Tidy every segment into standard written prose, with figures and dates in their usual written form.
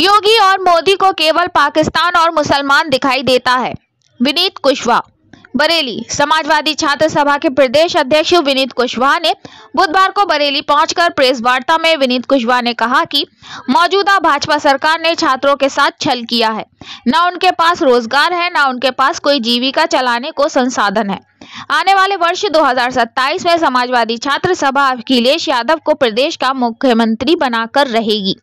योगी और मोदी को केवल पाकिस्तान और मुसलमान दिखाई देता है। विनीत कुशवाहा, बरेली। समाजवादी छात्र सभा के प्रदेश अध्यक्ष विनीत कुशवाहा ने बुधवार को बरेली पहुंचकर प्रेस वार्ता में विनीत कुशवाहा ने कहा कि मौजूदा भाजपा सरकार ने छात्रों के साथ छल किया है। न उनके पास रोजगार है, न उनके पास कोई जीविका चलाने को संसाधन है। आने वाले वर्ष 2027 में समाजवादी छात्र सभा अखिलेश यादव को प्रदेश का मुख्यमंत्री बनाकर रहेगी।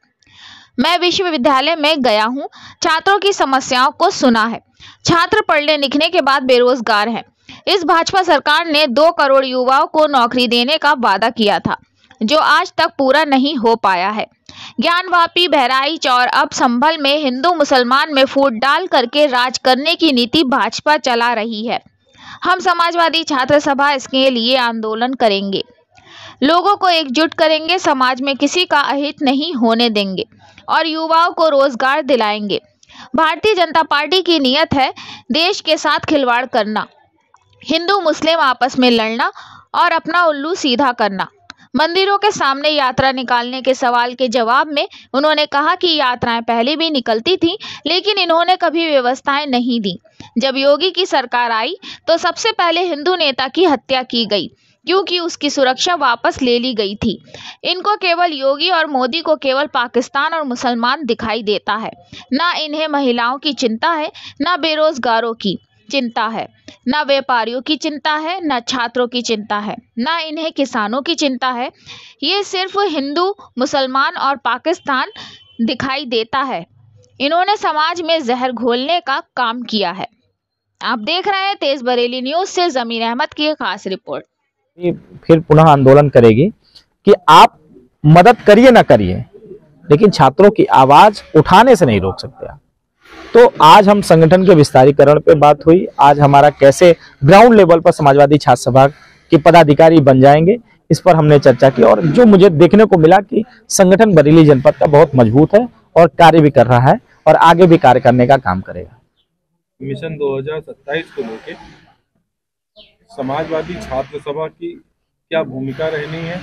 मैं विश्वविद्यालय में गया हूं, छात्रों की समस्याओं को सुना है। छात्र पढ़ने लिखने के बाद बेरोजगार हैं। इस भाजपा सरकार ने 2 करोड़ युवाओं को नौकरी देने का वादा किया था, जो आज तक पूरा नहीं हो पाया है। ज्ञानवापी, बहराइच और अब संभल में हिंदू मुसलमान में फूट डाल करके राज करने की नीति भाजपा चला रही है। हम समाजवादी छात्र सभा इसके लिए आंदोलन करेंगे, लोगों को एकजुट करेंगे, समाज में किसी का अहित नहीं होने देंगे और युवाओं को रोजगार दिलाएंगे। भारतीय जनता पार्टी की नीयत है देश के साथ खिलवाड़ करना, हिंदू मुस्लिम आपस में लड़ना और अपना उल्लू सीधा करना। मंदिरों के सामने यात्रा निकालने के सवाल के जवाब में उन्होंने कहा कि यात्राएं पहले भी निकलती थीं, लेकिन इन्होंने कभी व्यवस्थाएं नहीं दी। जब योगी की सरकार आई तो सबसे पहले हिंदू नेता की हत्या की गई, क्योंकि उसकी सुरक्षा वापस ले ली गई थी। इनको केवल योगी और मोदी को केवल पाकिस्तान और मुसलमान दिखाई देता है। ना इन्हें महिलाओं की चिंता है, ना बेरोजगारों की चिंता है, ना व्यापारियों की चिंता है, ना छात्रों की चिंता है, ना इन्हें किसानों की चिंता है। ये सिर्फ हिंदू, मुसलमान और पाकिस्तान दिखाई देता है। इन्होंने समाज में जहर घोलने का काम किया है। आप देख रहे हैं तेज बरेली न्यूज से जमीर अहमद की खास रिपोर्ट। फिर पुनः आंदोलन करेगी कि आप मदद करिए ना करिए, लेकिन छात्रों की आवाज उठाने से नहीं रोक सकते आप। तो आज हम संगठन के विस्तारीकरण पे बात हुई, आज हमारा कैसे ग्राउंड लेवल पर समाजवादी छात्र सभा के पदाधिकारी बन जाएंगे, इस पर हमने चर्चा की। और जो मुझे देखने को मिला कि संगठन बरेली जनपद का बहुत मजबूत है और कार्य भी कर रहा है और आगे भी कार्य करने का काम करेगा। मिशन 2027 को लेकर समाजवादी छात्र सभा की क्या भूमिका रहनी है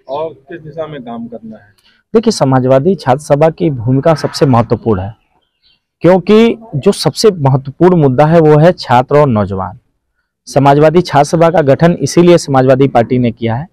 और किस दिशा में काम करना है? देखिए, समाजवादी छात्र सभा की भूमिका सबसे महत्वपूर्ण है, क्योंकि जो सबसे महत्वपूर्ण मुद्दा है वो है छात्र और नौजवान। समाजवादी छात्र सभा का गठन इसीलिए समाजवादी पार्टी ने किया है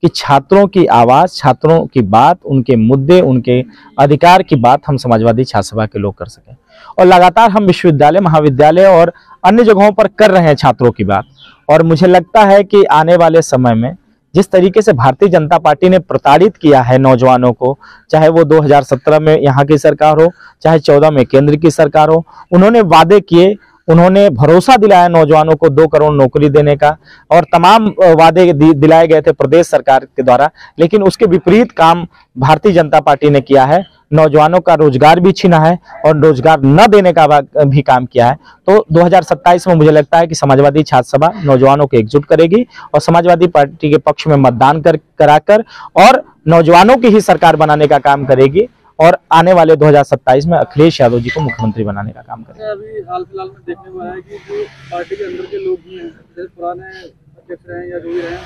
कि छात्रों की आवाज, छात्रों की बात, उनके मुद्दे, उनके अधिकार की बात हम समाजवादी छात्र सभा के लोग कर सकें। और लगातार हम विश्वविद्यालय, महाविद्यालय और अन्य जगहों पर कर रहे हैं छात्रों की बात। और मुझे लगता है कि आने वाले समय में जिस तरीके से भारतीय जनता पार्टी ने प्रताड़ित किया है नौजवानों को, चाहे वो 2017 में यहाँ की सरकार हो, चाहे 14 में केंद्र की सरकार हो, उन्होंने वादे किए, उन्होंने भरोसा दिलाया नौजवानों को 2 करोड़ नौकरी देने का और तमाम वादे दिलाए गए थे प्रदेश सरकार के द्वारा, लेकिन उसके विपरीत काम भारतीय जनता पार्टी ने किया है। नौजवानों का रोजगार भी छीना है और रोजगार न देने का भी काम किया है। तो 2027 में मुझे लगता है कि समाजवादी छात्र सभा नौजवानों को एकजुट करेगी और समाजवादी पार्टी के पक्ष में मतदान कराकर और नौजवानों की ही सरकार बनाने का काम करेगी और आने वाले 2027 में अखिलेश यादव जी को मुख्यमंत्री बनाने का काम करेंगे। अभी हाल फिलहाल में देखने को आया है कि जो पार्टी के अंदर के लोग भी हैं, जैसे पुराने अध्यक्ष रहे या जो भी रहे,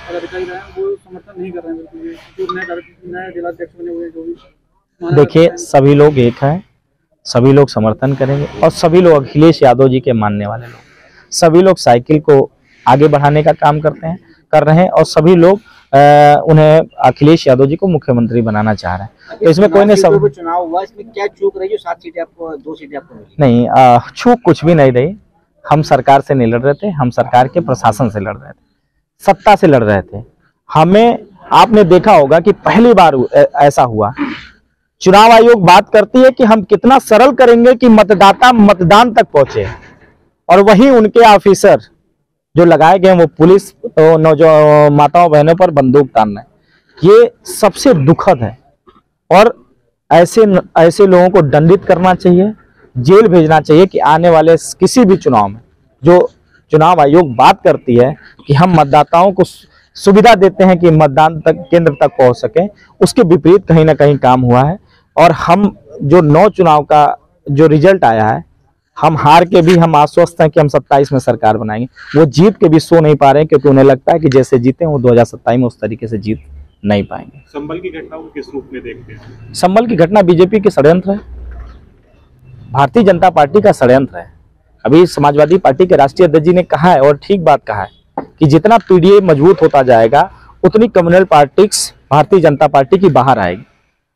पदाधिकारी रहे, वो समर्थन नहीं कर रहे हैं बिल्कुल। जो नए जिलाध्यक्ष बने हुए जो भी, देखिए, सभी लोग एक हैं, सभी लोग समर्थन करेंगे और सभी लोग अखिलेश यादव जी के मानने वाले लोग, सभी लोग साइकिल को आगे बढ़ाने का काम कर रहे हैं और सभी लोग उन्हें अखिलेश यादव जी को मुख्यमंत्री बनाना चाह रहे हैं। तो इसमें कोई नहीं, सब चुनाव हुआ, इसमें क्या चूक रही है? 7 सीटें आपको, 2 सीटें आपको मिली? नहीं, चूक कुछ भी नहीं रही। हम सरकार से नहीं लड़ रहे थे, हम सरकार के प्रशासन से लड़ रहे थे, सत्ता से लड़ रहे थे। हमें, आपने देखा होगा कि पहली बार ऐसा हुआ, चुनाव आयोग बात करती है कि हम कितना सरल करेंगे कि मतदाता मतदान तक पहुंचे, और वही उनके ऑफिसर जो लगाए गए वो पुलिस तो नौजवान माताओं बहनों पर बंदूक तानना है। ये सबसे दुखद है और ऐसे लोगों को दंडित करना चाहिए, जेल भेजना चाहिए कि आने वाले किसी भी चुनाव में, जो चुनाव आयोग बात करती है कि हम मतदाताओं को सुविधा देते हैं कि मतदान तक, केंद्र तक पहुंच सके, उसके विपरीत कहीं ना कहीं काम हुआ है। और हम जो 9 चुनाव का जो रिजल्ट आया है, हम हार के भी हम आश्वस्त हैं कि हम 27 में सरकार बनाएंगे। वो जीत के भी सो नहीं पा रहे हैं, क्योंकि उन्हें लगता है कि जैसे जीते वो 2027 में उस तरीके से जीत नहीं पाएंगे। संभल की घटना को किस रूप में देखते हैं? संभल की घटना बीजेपी के षड्यंत्र है। भारतीय जनता पार्टी का षड्यंत्र है। अभी समाजवादी पार्टी के राष्ट्रीय अध्यक्ष जी ने कहा है और ठीक बात कहा है कि जितना पीडीए मजबूत होता जाएगा उतनी communal politics Bharatiya Janata party की बाहर आएगी।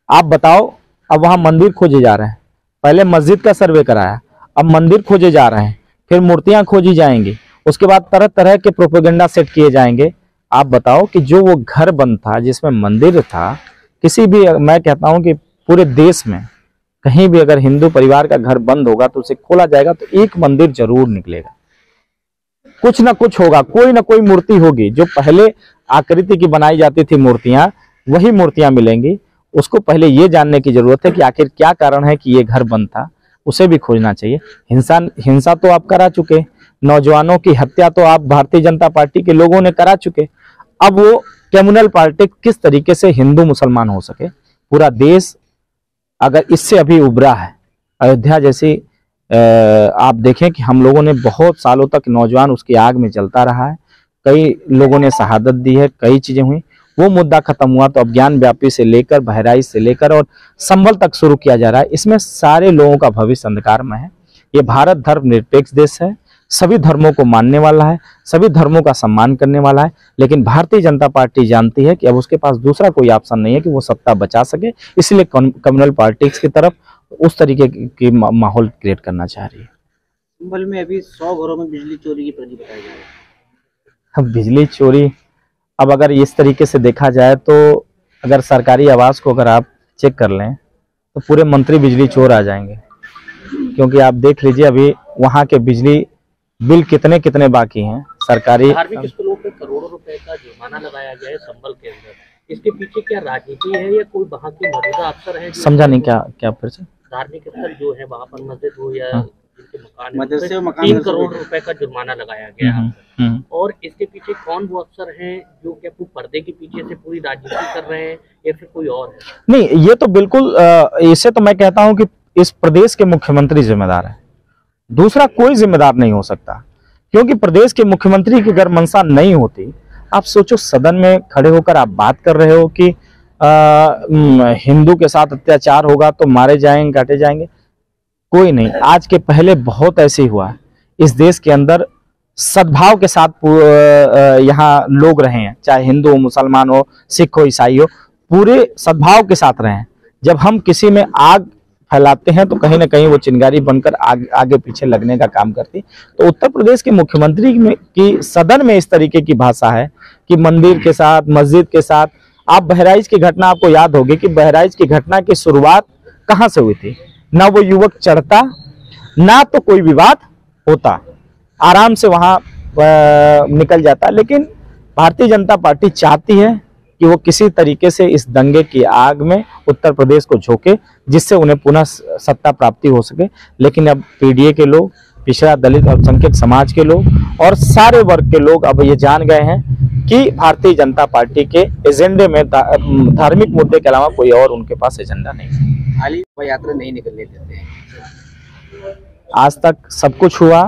आप बताओ, अब वहां मंदिर खोजे जा रहे हैं, पहले मस्जिद का सर्वे कराया, अब मंदिर खोजे जा रहे हैं, फिर मूर्तियां खोजी जाएंगी, उसके बाद तरह तरह के प्रोपेगेंडा सेट किए जाएंगे। आप बताओ कि जो वो घर बंद था जिसमें मंदिर था, किसी भी, मैं कहता हूं कि पूरे देश में कहीं भी अगर हिंदू परिवार का घर बंद होगा तो उसे खोला जाएगा तो एक मंदिर जरूर निकलेगा, कुछ ना कुछ होगा, कोई ना कोई मूर्ति होगी। जो पहले आकृति की बनाई जाती थी मूर्तियां, वही मूर्तियां मिलेंगी। उसको पहले ये जानने की जरूरत है कि आखिर क्या कारण है कि ये घर बंद था, उसे भी खोजना चाहिए। हिंसा तो आप करा चुके, नौजवानों की हत्या तो आप भारतीय जनता पार्टी के लोगों ने करा चुके। अब वो कम्युनल पॉलिटिक्स किस तरीके से हिंदू मुसलमान हो सके, पूरा देश अगर इससे अभी उभरा है। अयोध्या जैसी आप देखें कि हम लोगों ने बहुत सालों तक नौजवान उसकी आग में जलता रहा है, कई लोगों ने शहादत दी है, कई चीजें हुई, वो मुद्दा खत्म हुआ तो अब ज्ञान व्यापी से लेकर बहराइच से लेकर और संभल तक शुरू किया जा रहा है। इसमें सारे लोगों का भविष्य अंधकार में है। ये भारत धर्मनिरपेक्ष देश है, सभी धर्मों को मानने वाला है, सभी धर्मों का सम्मान करने वाला है, लेकिन भारतीय जनता पार्टी जानती है कि अब उसके पास दूसरा कोई ऑप्शन नहीं है कि वो सत्ता बचा सके, इसलिए कम्युनल पॉलिटिक्स की तरफ उस तरीके की माहौल क्रिएट करना चाह रही है। संभल में अभी 100 घरों में बिजली चोरी की प्रति बताया जा रहा है। अब बिजली चोरी, अब अगर इस तरीके से देखा जाए तो अगर सरकारी आवास को अगर आप चेक कर लें तो पूरे मंत्री बिजली चोर आ जाएंगे, क्योंकि आप देख लीजिए अभी वहाँ के बिजली बिल कितने कितने बाकी हैं सरकारी। धार्मिक स्थलों पर करोड़ों रुपए का जुर्माना लगाया गया है संभल के अंदर, इसके पीछे क्या राजनीति है या कोई वहाँ के मौजूदा अफसर है? समझा नहीं, क्या फिर से? धार्मिक स्थल जो है वहाँ पर मस्जिद हो या जिनके मकान, मदरसे, 3 करोड़ रुपए का जुर्माना लगाया गया है। और इसके पीछे कौन वो अफसर हैं जो क्या पर्दे के पीछे से पूरी राजनीति कर रहे हैं या फिर कोई और है? नहीं, ये तो बिल्कुल, इसे तो मैं कहता हूं कि इस प्रदेश के मुख्यमंत्री जिम्मेदार है, दूसरा कोई जिम्मेदार नहीं हो सकता। क्योंकि प्रदेश के मुख्यमंत्री की अगर मंशा नहीं होती, आप सोचो सदन में खड़े होकर आप बात कर रहे हो कि हिंदू के साथ अत्याचार होगा तो मारे जाएंगे, काटे जाएंगे, कोई नहीं। आज के पहले बहुत ऐसे हुआ है इस देश के अंदर, सद्भाव के साथ यहाँ लोग रहे हैं, चाहे हिंदू हो, मुसलमान हो, सिख हो, ईसाई हो, पूरे सद्भाव के साथ रहे हैं। जब हम किसी में आग फैलाते हैं तो कहीं ना कहीं वो चिंगारी बनकर आगे पीछे लगने का काम करती। तो उत्तर प्रदेश के मुख्यमंत्री की सदन में इस तरीके की भाषा है कि मंदिर के साथ, मस्जिद के साथ। आप बहराइच की घटना आपको याद होगी कि बहराइच की घटना की शुरुआत कहां से हुई थी? ना वो युवक चढ़ता, ना तो कोई विवाद होता, आराम से वहां निकल जाता। लेकिन भारतीय जनता पार्टी चाहती है कि वो किसी तरीके से इस दंगे की आग में उत्तर प्रदेश को झोंके, जिससे उन्हें पुनः सत्ता प्राप्ति हो सके। लेकिन अब पीडीए के लोग, पिछड़ा दलित अल्पसंख्यक समाज के लोग और सारे वर्ग के लोग अब ये जान गए हैं कि भारतीय जनता पार्टी के एजेंडे में धार्मिक मुद्दे के अलावा कोई और उनके पास एजेंडा नहीं है। खाली यात्रा नहीं निकलने देते हैं। आज तक सब कुछ हुआ।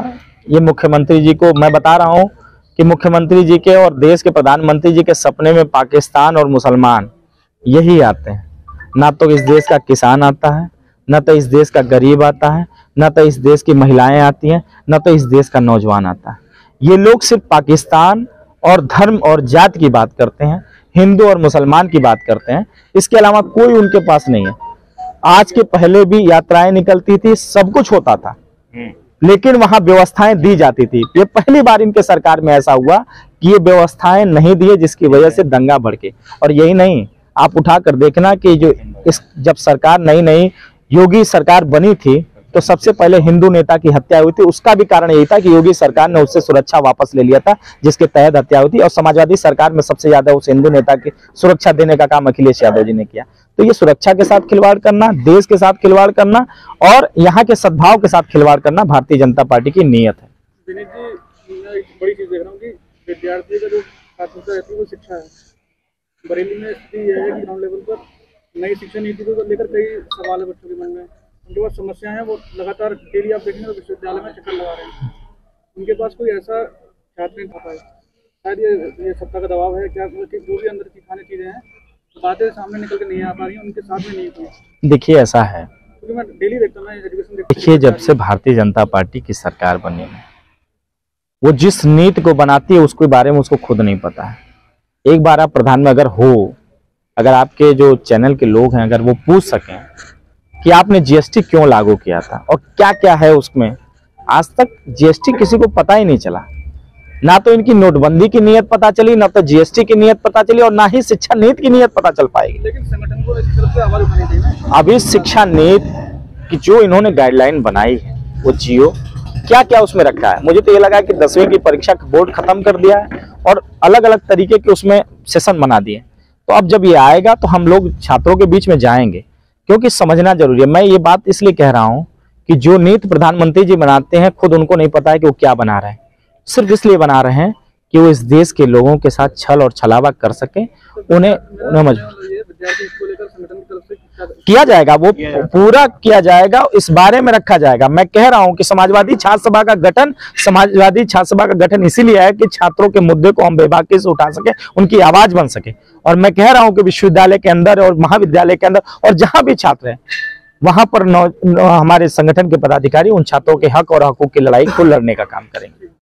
ये मुख्यमंत्री जी को मैं बता रहा हूँ कि मुख्यमंत्री जी के और देश के प्रधानमंत्री जी के सपने में पाकिस्तान और मुसलमान यही आते हैं। ना तो इस देश का किसान आता है, ना तो इस देश का गरीब आता है, ना तो इस देश की महिलाएं आती हैं, ना तो इस देश का नौजवान आता है। ये लोग सिर्फ पाकिस्तान और धर्म और जात की बात करते हैं, हिंदू और मुसलमान की बात करते हैं, इसके अलावा कोई उनके पास नहीं है। आज के पहले भी यात्राएं निकलती थी, सब कुछ होता था, लेकिन वहां व्यवस्थाएं दी जाती थी। ये पहली बार इनके सरकार में ऐसा हुआ कि ये व्यवस्थाएं नहीं दिए, जिसकी वजह से दंगा भड़के। और यही नहीं, आप उठाकर देखना कि जब सरकार नई योगी सरकार बनी थी तो सबसे पहले हिंदू नेता की हत्या हुई थी। उसका भी कारण यही था कि योगी सरकार ने उससे सुरक्षा वापस ले लिया था, जिसके तहत हत्या हुई थी। और समाजवादी सरकार में सबसे ज्यादा उस हिंदू नेता की सुरक्षा देने का काम अखिलेश यादव जी ने किया। तो ये सुरक्षा के साथ खिलवाड़ करना, देश के साथ खिलवाड़ करना और यहाँ के सद्भाव के साथ खिलवाड़ करना भारतीय जनता पार्टी की नीयत है। विनीत जी, मैं एक बड़ी चीज देख रहा हूँ कि विद्यार्थी का जो प्राथमिकता रहती है वो शिक्षा है। बरेली में स्थिति यह है कि ग्राउंड लेवल पर नई शिक्षा नीति को लेकर कई सवाल है बच्चों के मन में, उनके पास समस्याएं हैं। वो लगातार डेली आप देखेंगे तो विश्वविद्यालय में चक्कर लगा रहे हैं। उनके पास कोई ऐसा छात्र नहीं था, शायद ये सत्ता का दबाव है क्या, जो भी अंदर की खाने चीजें हैं बातें सामने निकल के नहीं आ पा रही हैं, उनके साथ में नहीं हुई। देखिए ऐसा है क्योंकि मैं डेली देखता हूँ, मैं एजुकेशन देखिए, जब से भारतीय जनता पार्टी की सरकार बनी है, वो जिस नीति को बनाती है उसके बारे में उसको खुद नहीं पता है। एक बार आप प्रधान में अगर आपके जो चैनल के लोग हैं, अगर वो पूछ सकें कि आपने जीएसटी क्यों लागू किया था और क्या क्या है उसमें, आज तक जीएसटी किसी को पता ही नहीं चला। ना तो इनकी नोटबंदी की नीयत पता चली, ना तो जीएसटी की नीयत पता चली, और ना ही शिक्षा नीति की नीयत पता चल पाएगी। लेकिन संगठन को इस तरफ से आवाज उठानी चाहिए ना। अभी शिक्षा नीति की जो इन्होंने गाइडलाइन बनाई है, वो जियो, क्या क्या उसमें रखा है। मुझे तो ये लगा कि 10वीं की परीक्षा का बोर्ड खत्म कर दिया है और अलग अलग तरीके के उसमें सेशन बना दिए। तो अब जब ये आएगा तो हम लोग छात्रों के बीच में जाएंगे, क्योंकि समझना जरूरी है। मैं ये बात इसलिए कह रहा हूँ कि जो नीति प्रधानमंत्री जी बनाते हैं, खुद उनको नहीं पता है कि वो क्या बना रहे हैं। सिर्फ इसलिए बना रहे हैं कि वो इस देश के लोगों के साथ छल और छलावा कर सके। उन्हें विद्यार्थी इसको लेकर संगठन की तरफ से किया जाएगा, वो पूरा किया जाएगा, इस बारे में रखा जाएगा। मैं कह रहा हूं कि समाजवादी छात्र सभा का गठन इसीलिए है कि छात्रों के मुद्दे को हम बेबाकी से उठा सके, उनकी आवाज बन सके। और मैं कह रहा हूं कि विश्वविद्यालय के अंदर और महाविद्यालय के अंदर और जहां भी छात्र हैं, वहां पर हमारे संगठन के पदाधिकारी उन छात्रों के हक और हकूक की लड़ाई को लड़ने का काम करेंगे।